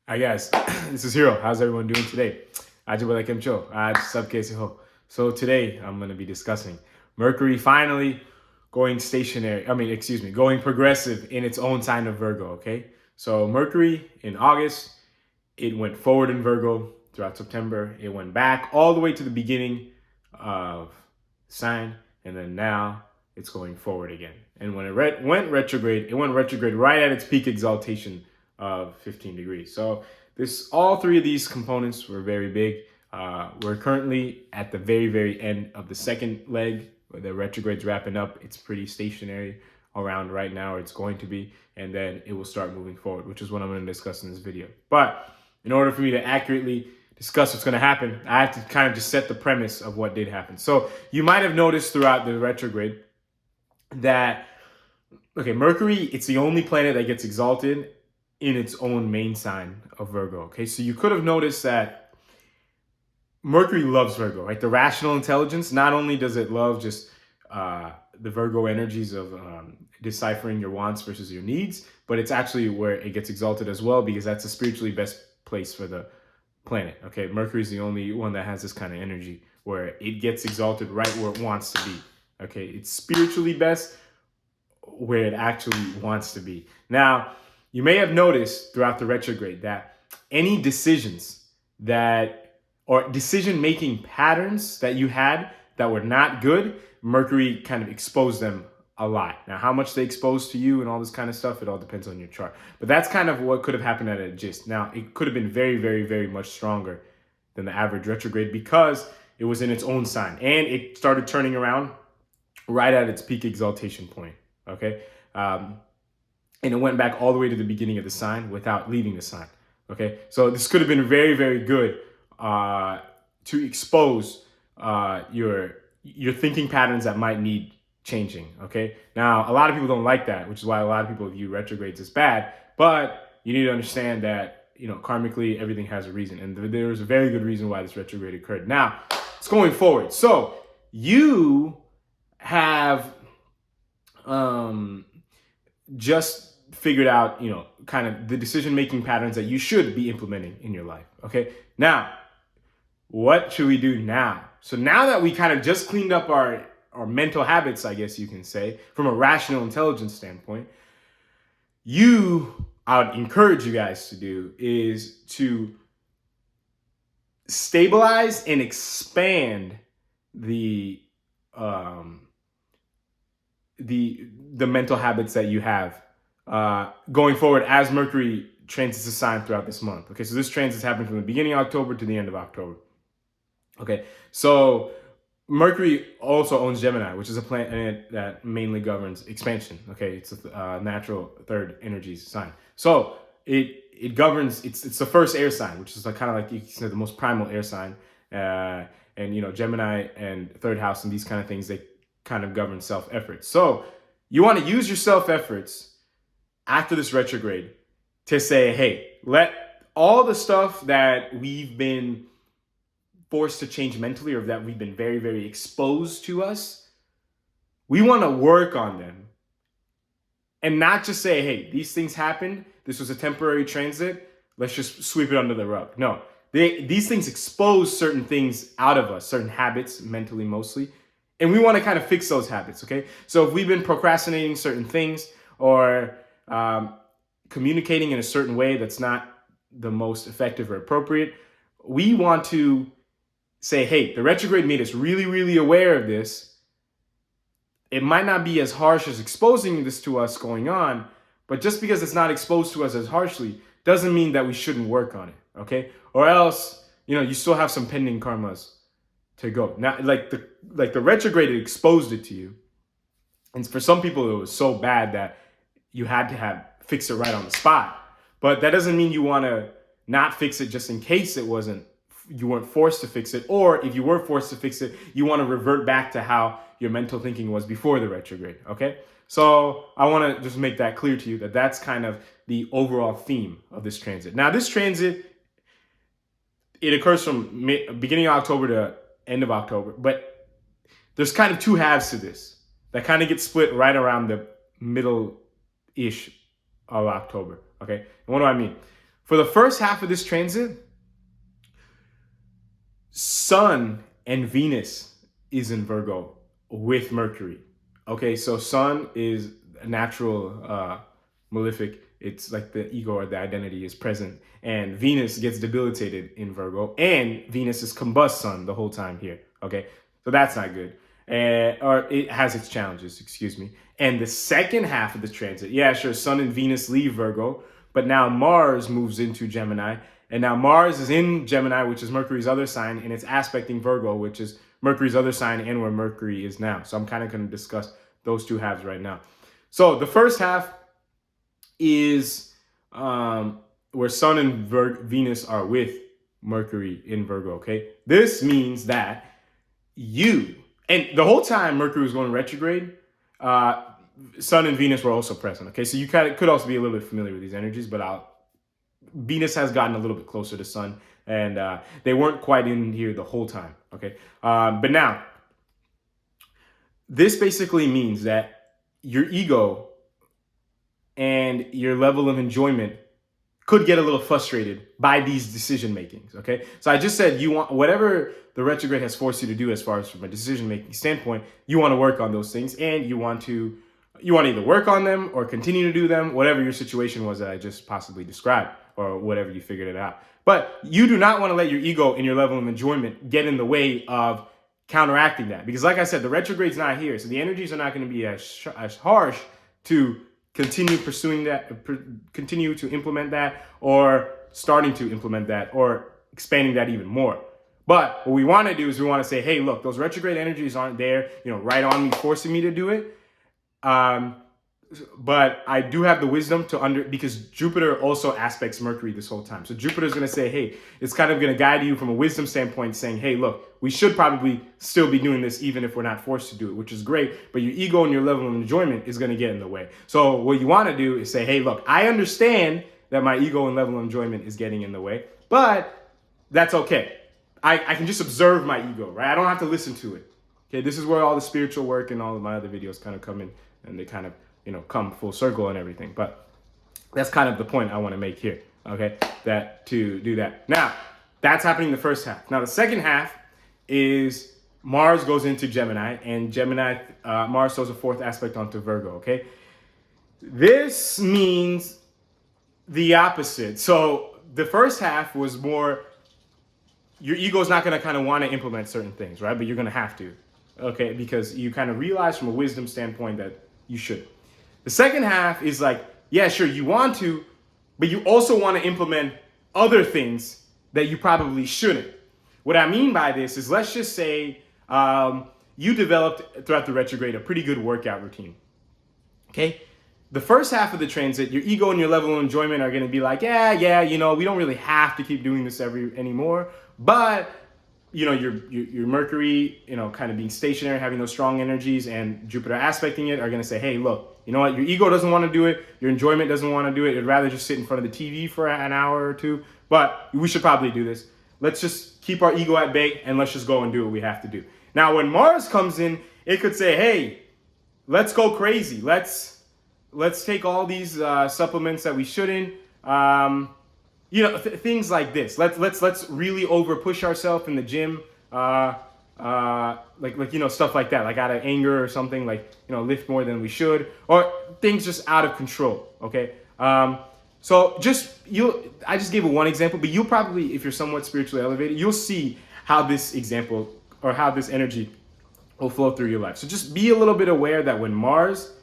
Hi guys, this is Hero. How's everyone doing today? So today I'm going to be discussing Mercury finally going stationary. Going progressive in its own sign of Virgo. Okay, so Mercury in August, it went forward in Virgo throughout September. It went back all the way to the beginning of the sign, and then now it's going forward again. And when it went retrograde right at its peak exaltation of 15 degrees. So all three of these components were very big. We're currently at the very, very end of the second leg where the retrograde's wrapping up. It's pretty stationary around right now, or it's going to be, and then it will start moving forward, which is what I'm going to discuss in this video. But in order for me to accurately discuss what's going to happen, I have to kind of just set the premise of what did happen. So you might have noticed throughout the retrograde that, okay, Mercury, it's the only planet that gets exalted in its own main sign of Virgo. Okay, so you could have noticed that Mercury loves Virgo, right? The rational intelligence, not only does it love just the Virgo energies of deciphering your wants versus your needs, but it's actually where it gets exalted as well, because that's the spiritually best place for the planet. Okay, Mercury is the only one that has this kind of energy where it gets exalted right where it wants to be. Okay, it's spiritually best where it actually wants to be. Now, you may have noticed throughout the retrograde that any decisions or decision-making patterns that you had that were not good, Mercury kind of exposed them a lot. Now, how much they expose to you and all this kind of stuff, it all depends on your chart. But that's kind of what could have happened at a gist. Now, it could have been very, very, very much stronger than the average retrograde because it was in its own sign. And it started turning around right at its peak exaltation point, okay? And it went back all the way to the beginning of the sign without leaving the sign, okay? So this could have been very, very good to expose your thinking patterns that might need changing, okay? Now, a lot of people don't like that, which is why a lot of people view retrogrades as bad, but you need to understand that, karmically, everything has a reason, and there was a very good reason why this retrograde occurred. Now, it's going forward. So you have just figured out, kind of the decision-making patterns that you should be implementing in your life, okay? Now, what should we do now? So now that we kind of just cleaned up our mental habits, I guess you can say, from a rational intelligence standpoint, I would encourage you guys to do is to stabilize and expand the mental habits that you have going forward as Mercury transits a sign throughout this month. Okay, so this transit is happening from the beginning of October to the end of October. Okay, so Mercury also owns Gemini, which is a planet that mainly governs expansion. Okay, it's a natural third energy sign. So it governs. It's the first air sign, which is kind of like you said, the most primal air sign. And Gemini and third house and these kind of things, they kind of govern self-efforts. So you want to use your self-efforts after this retrograde to say, hey, let all the stuff that we've been forced to change mentally, or that we've been very, very exposed to us, we want to work on them. And not just say, hey, these things happened, this was a temporary transit, let's just sweep it under the rug. No, these things expose certain things out of us, certain habits, mentally mostly, and we want to kind of fix those habits, okay? So if we've been procrastinating certain things or communicating in a certain way that's not the most effective or appropriate, we want to say, hey, the retrograde made us really, really aware of this. It might not be as harsh as exposing this to us going on, but just because it's not exposed to us as harshly doesn't mean that we shouldn't work on it, okay? Or else, you still have some pending karmas to go. Now, like the retrograde exposed it to you. And for some people, it was so bad that you had to fix it right on the spot. But that doesn't mean you want to not fix it just in case you weren't forced to fix it. Or if you were forced to fix it, you want to revert back to how your mental thinking was before the retrograde, okay? So I want to just make that clear to you that that's kind of the overall theme of this transit. Now, this transit, it occurs from beginning of October to end of October, but there's kind of two halves to this that kind of get split right around the middle-ish of October, okay? And what do I mean? For the first half of this transit, Sun and Venus is in Virgo with Mercury. Okay, so Sun is a natural malefic. It's like the ego or the identity is present. And Venus gets debilitated in Virgo. And Venus is combust Sun the whole time here. Okay, so that's not good. Or it has its challenges, excuse me. And the second half of the transit, yeah, sure, Sun and Venus leave Virgo. But now Mars moves into Gemini. And now Mars is in Gemini, which is Mercury's other sign, and it's aspecting Virgo, which is Mercury's other sign and where Mercury is now. So I'm kind of going to discuss those two halves right now. So the first half is where Sun and Venus are with Mercury in Virgo, okay? This means that and the whole time Mercury was going retrograde, Sun and Venus were also present, okay? So you could also be a little bit familiar with these energies, but Venus has gotten a little bit closer to Sun, and they weren't quite in here the whole time, okay? But now, this basically means that your ego and your level of enjoyment could get a little frustrated by these decision makings, okay? So I just said you want whatever the retrograde has forced you to do as far as from a decision making standpoint, you want to work on those things, and you want to either work on them or continue to do them, whatever your situation was that I just possibly described, or whatever you figured it out. But you do not want to let your ego and your level of enjoyment get in the way of counteracting that. Because like I said, the retrograde's not here. So the energies are not going to be as harsh to continue pursuing that, continue to implement that, or starting to implement that, or expanding that even more. But what we want to do is we want to say, hey, look, those retrograde energies aren't there, right on me, forcing me to do it. But I do have the wisdom because Jupiter also aspects Mercury this whole time. So Jupiter's going to say, hey, it's kind of going to guide you from a wisdom standpoint, saying, hey, look, we should probably still be doing this even if we're not forced to do it, which is great. But your ego and your level of enjoyment is going to get in the way. So what you want to do is say, hey, look, I understand that my ego and level of enjoyment is getting in the way, but that's okay. I can just observe my ego, right? I don't have to listen to it. Okay, this is where all the spiritual work and all of my other videos kind of come in, and they kind of come full circle and everything. But that's kind of the point I want to make here, okay? That to do that. Now, that's happening the first half. Now, the second half is Mars goes into Gemini, and Mars throws a fourth aspect onto Virgo, okay? This means the opposite. So the first half was more, your ego's not going to kind of want to implement certain things, right? But you're going to have to, okay? Because you kind of realize from a wisdom standpoint that you should. The second half is like, yeah, sure, you want to, but you also want to implement other things that you probably shouldn't. What I mean by this is, let's just say you developed throughout the retrograde a pretty good workout routine, okay? The first half of the transit, your ego and your level of enjoyment are going to be like, yeah, we don't really have to keep doing this anymore, but your Mercury, kind of being stationary, having those strong energies, and Jupiter aspecting it are going to say, hey, look, you know what? Your ego doesn't want to do it. Your enjoyment doesn't want to do it. It'd rather just sit in front of the TV for an hour or two. But we should probably do this. Let's just keep our ego at bay and let's just go and do what we have to do. Now, when Mars comes in, it could say, hey, let's go crazy. Let's take all these supplements that we shouldn't. Things like this. Let's really over push ourselves in the gym, stuff like that, like out of anger or something, lift more than we should, or things just out of control. Okay, so I just gave one example, but you'll probably, if you're somewhat spiritually elevated, you'll see how this example or how this energy will flow through your life. So just be a little bit aware that when Mars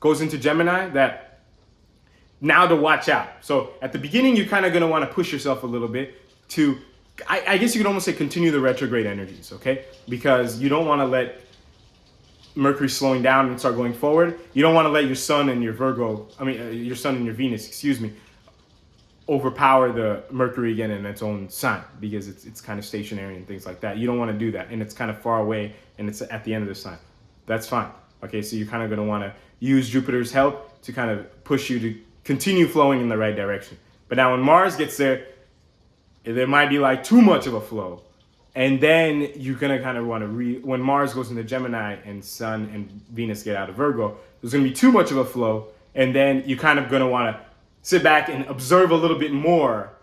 goes into Gemini, that now to watch out. So at the beginning, you're kind of going to want to push yourself a little bit to, I guess you could almost say, continue the retrograde energies, okay? Because you don't want to let Mercury slowing down and start going forward. You don't want to let your Sun and your your Sun and your Venus, overpower the Mercury again in its own sign, because it's kind of stationary and things like that. You don't want to do that, and it's kind of far away, and it's at the end of the sign. That's fine. Okay, so you're kind of going to want to use Jupiter's help to kind of push you to continue flowing in the right direction. But now when Mars gets there might be like too much of a flow. And then you're gonna kind of want to when Mars goes into Gemini and Sun and Venus get out of Virgo, there's gonna be too much of a flow. And then you're kind of gonna want to sit back and observe a little bit more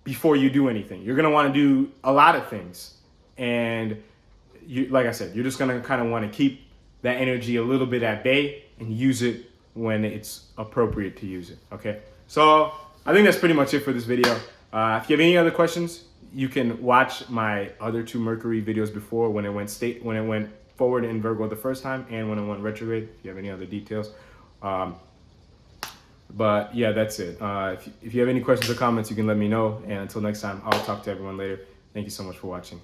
before you do anything. You're going to want to do a lot of things. And you, like I said, you're just going to kind of want to keep that energy a little bit at bay and use it when it's appropriate to use it. Okay. So I think that's pretty much it for this video. If you have any other questions, you can watch my other 2 Mercury videos before, when it went forward in Virgo the first time and when it went retrograde, if you have any other details. But yeah, that's it. If you have any questions or comments, you can let me know. And until next time, I'll talk to everyone later. Thank you so much for watching.